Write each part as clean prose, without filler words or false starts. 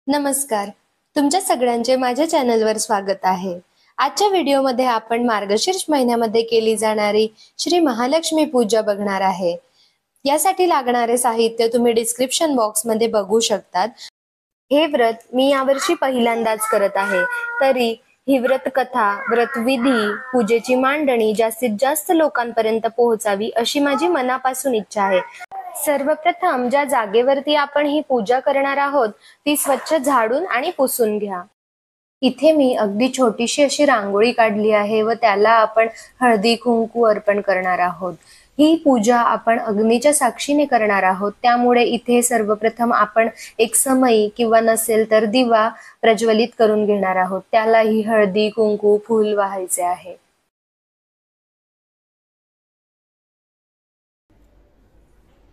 नमस्कार. तुमच्या सगळ्यांचे माझ्या चॅनलवर स्वागत आहे. आजच्या व्हिडिओमध्ये आपण मार्गशीर्ष महिन्यामध्ये केली जाणारी श्री महालक्ष्मी पूजा बघणार आहे. यासाठी लागणारे साहित्य तुम्ही डिस्क्रिप्शन बॉक्समध्ये बघू शकतात. हे व्रत मी यावर्षी पहिल्यांदाच करत आहे, तरी ही व्रत कथा, व्रतविधी, पूजेची मांडणी जास्तीत जास्त लोकांपर्यंत पोहोचावी अशी माझी मनापासून इच्छा आहे. सर्वप्रथम ज्या जागेवरती आपण ही पूजा करणार आहोत ती स्वच्छ झाडून आणि पुसून घ्या. इथे मी अगदी छोटीशी अशी रांगोळी काढली आहे व त्याला आपण हळदी कुंकू अर्पण करणार आहोत. ही पूजा आपण अग्नीच्या साक्षीने करणार आहोत, त्यामुळे इथे सर्वप्रथम आपण एक समई किंवा नसेल तर दिवा प्रज्वलित करून घेणार आहोत. त्यालाही हळदी कुंकू फूल वाहायचे आहे.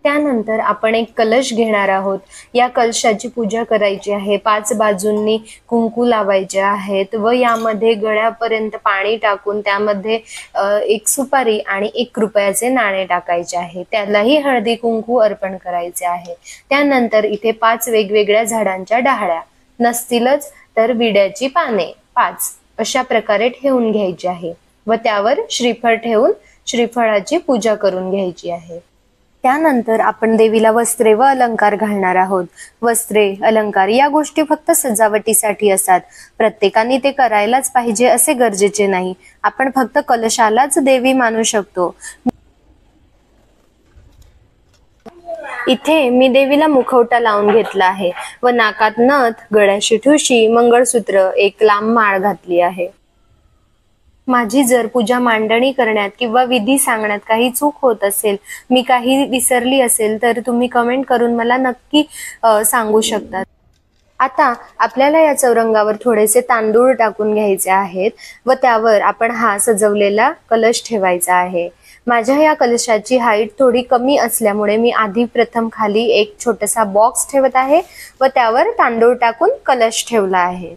त्यानंतर आपण एक कलश घेणार आहोत. या कलशाची पूजा करायची आहे. 5 बाजूंनी कुंकू लावायचे आहेत व यामध्ये गळ्यापर्यंत पाणी टाकून त्यामध्ये 1 सुपारी आणि 1 रुपयाचे नाणे टाकायचे आहे. त्यालाही हळदी कुंकू अर्पण करायचे आहे. त्यानंतर इथे 5 वेगवेगळ्या झाडांच्या डहाळ्या, नसतीलच तर विड्याची पाने 5 अशा प्रकारे ठेवून घ्यायची आहे व त्यावर श्रीफळ ठेवून श्रीफळाची पूजा करून घ्यायची आहे. त्यानंतर आपण देवीला वस्त्रे व अलंकार घालणार आहोत. वस्त्रे, अलंकार या गोष्टी फक्त सजावटीसाठी असतात. प्रत्येकाने ते करायलाच पाहिजे असे गरजेचे नाही. आपण फक्त कलशालाच देवी मानू शकतो. इथे मी देवीला मुखवटा लावून घेतला आहे व नाकात नथ, गळ्याशी ठुशी, मंगळसूत्र, एक लांब माळ घातली आहे. माझी जर पूजा मांडणी करण्यात किंवा विधी सांगण्यात काही चूक होत असेल, मी काही विसरली असेल तर तुम्ही कमेंट करून मला नक्की सांगू शकता. आता आपल्याला या चौरंगावर थोडेसे तांदूळ टाकून घ्यायचे आहेत व त्यावर आपण हा सजवलेला कलश ठेवायचा आहे. माझ्या या कलशाची हाईट थोडी कमी असल्यामुळे मी आधी प्रथम खाली एक छोटासा बॉक्स ठेवत आहे व त्यावर तांदूळ टाकून कलश ठेवला आहे.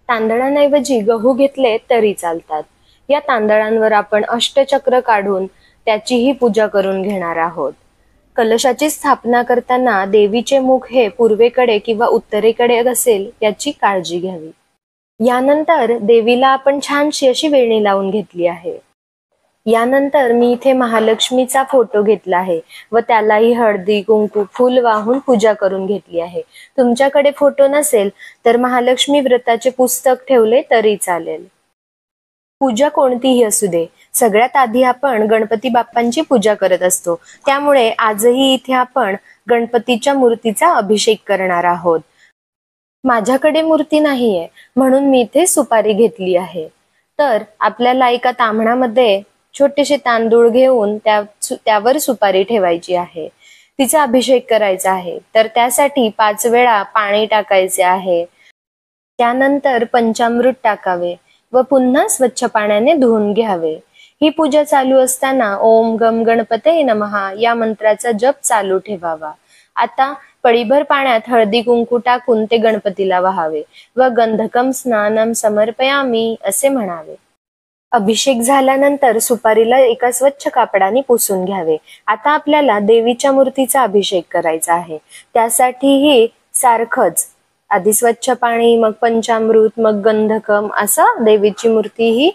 तांदळांऐवजी गहू घेतले तरी चालतात. या तांदळांवर आपण अष्टचक्र काढून त्याचीही पूजा करून घेणार आहोत. कलशाची स्थापना करताना देवीचे मुख हे पूर्वेकडे किंवा उत्तरेकडे असेल याची काळजी घ्यावी. यानंतर देवीला आपण छानशी अशी वेणी लावून घेतली आहे. यानंतर मी इथे महालक्ष्मीचा फोटो घेतला आहे व त्यालाही हळदी कुंकू फूल वाहून पूजा करून घेतली आहे. तुमच्याकडे फोटो नसेल तर महालक्ष्मी व्रताचे पुस्तक ठेवले तरी चालेल. पूजा कोणतीही असू दे, सगळ्यात आधी आपण गणपती बाप्पांची पूजा करत असतो. त्यामुळे आजही इथे आपण गणपतीच्या मूर्तीचा अभिषेक करणार आहोत. माझ्याकडे मूर्ती नाहीये म्हणून मी इथे सुपारी घेतली आहे. तर आपल्याला एका ताम्हणामध्ये छोटेसे तांदूळ घेऊन त्यावर सुपारी ठेवायची आहे. तिचा अभिषेक करायचा आहे. तर त्यासाठी 5 वेळा पाणी टाकायचे आहे. त्यानंतर पंचामृत टाकावे व पुन्हा स्वच्छ पाण्याने धुवून घ्यावे. ही पूजा चालू असताना ओम गम गणपते नमः या मंत्राचा जप चालू ठेवावा. आता पळीभर पाण्यात हळदी कुंकू टाकून ते गणपतीला वाहावे व गंधकम स्नानम समर्पयामी असे म्हणावे. अभिषेक झाल्यानंतर सुपारीला एका स्वच्छ कापडाने पुसून घ्यावे. आता आपल्याला देवीच्या मूर्तीचा अभिषेक करायचा आहे. त्यासाठीही सारखंच आधी स्वच्छ पाणी, मग पंचामृत, मग गंधकम असं देवीची मूर्तीही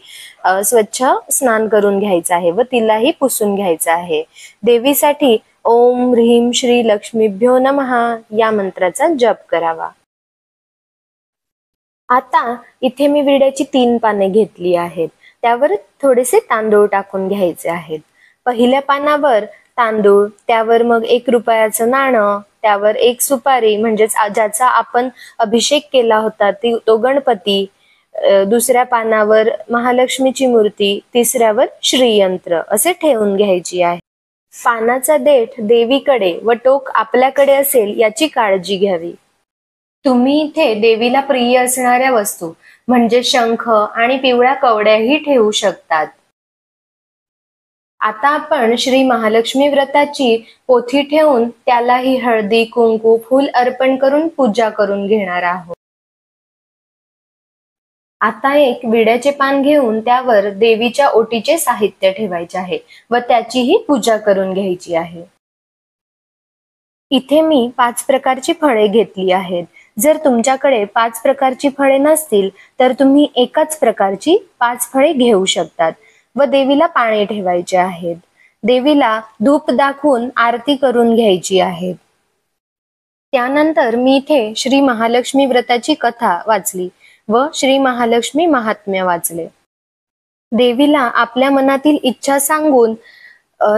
स्वच्छ स्नान करून घ्यायचं आहे व तिलाही पुसून घ्यायचं आहे. देवीसाठी ओम ह्रीं श्री लक्ष्मीभ्यो नमः या मंत्राचा जप करावा. आता इथे मी विड्याची 3 पाने घेतली आहेत. त्यावर थोडेसे तांदूळ टाकून घ्यायचे आहेत. पहिल्या पानावर तांदूळ, त्यावर मग 1 रुपयाचं नाणं, त्यावर 1 सुपारी म्हणजेच ज्याचा आपण अभिषेक केला होता तो गणपती, दुसऱ्या पानावर महालक्ष्मीची मूर्ती, तिसऱ्यावर श्रीयंत्र असे ठेवून घ्यायची आहे. पानाचा देठ देवीकडे व टोक आपल्याकडे असेल याची काळजी घ्यावी. तुम्ही इथे देवीला प्रिय असणाऱ्या वस्तू म्हणजे शंख आणि पिवळ्या कवड्याही ठेवू शकतात. आता आपण श्री महालक्ष्मी व्रताची पोथी ठेवून त्यालाही हळदी कुंकू फूल अर्पण करून पूजा करून घेणार आहोत. आता एक विड्याचे पान घेऊन त्यावर देवीच्या ओटीचे साहित्य ठेवायचे आहे व त्याचीही पूजा करून घ्यायची आहे. इथे मी 5 प्रकारची फळे घेतली आहेत. जर तुमच्याकडे 5 प्रकारची फळे नसतील तर तुम्ही एकाच प्रकारची 5 फळे घेऊ शकतात व देवीला पाणी ठेवायचे आहेत. देवीला धूप दाखवून आरती करून घ्यायची आहे. त्यानंतर मी इथे श्री महालक्ष्मी व्रताची कथा वाचली व श्री महालक्ष्मी महात्म्य वाचले. देवीला आपल्या मनातील इच्छा सांगून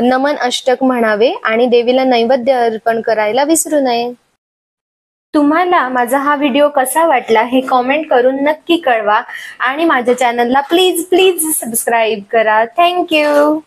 नमन अष्टक म्हणावे आणि देवीला नैवेद्य अर्पण करायला विसरू नये. तुम्हाला माझा हा व्हिडिओ कसा वाटला हे कॉमेंट करून नक्की कळवा आणि माझ्या चॅनलला प्लीज सबस्क्राईब करा. थँक्यू.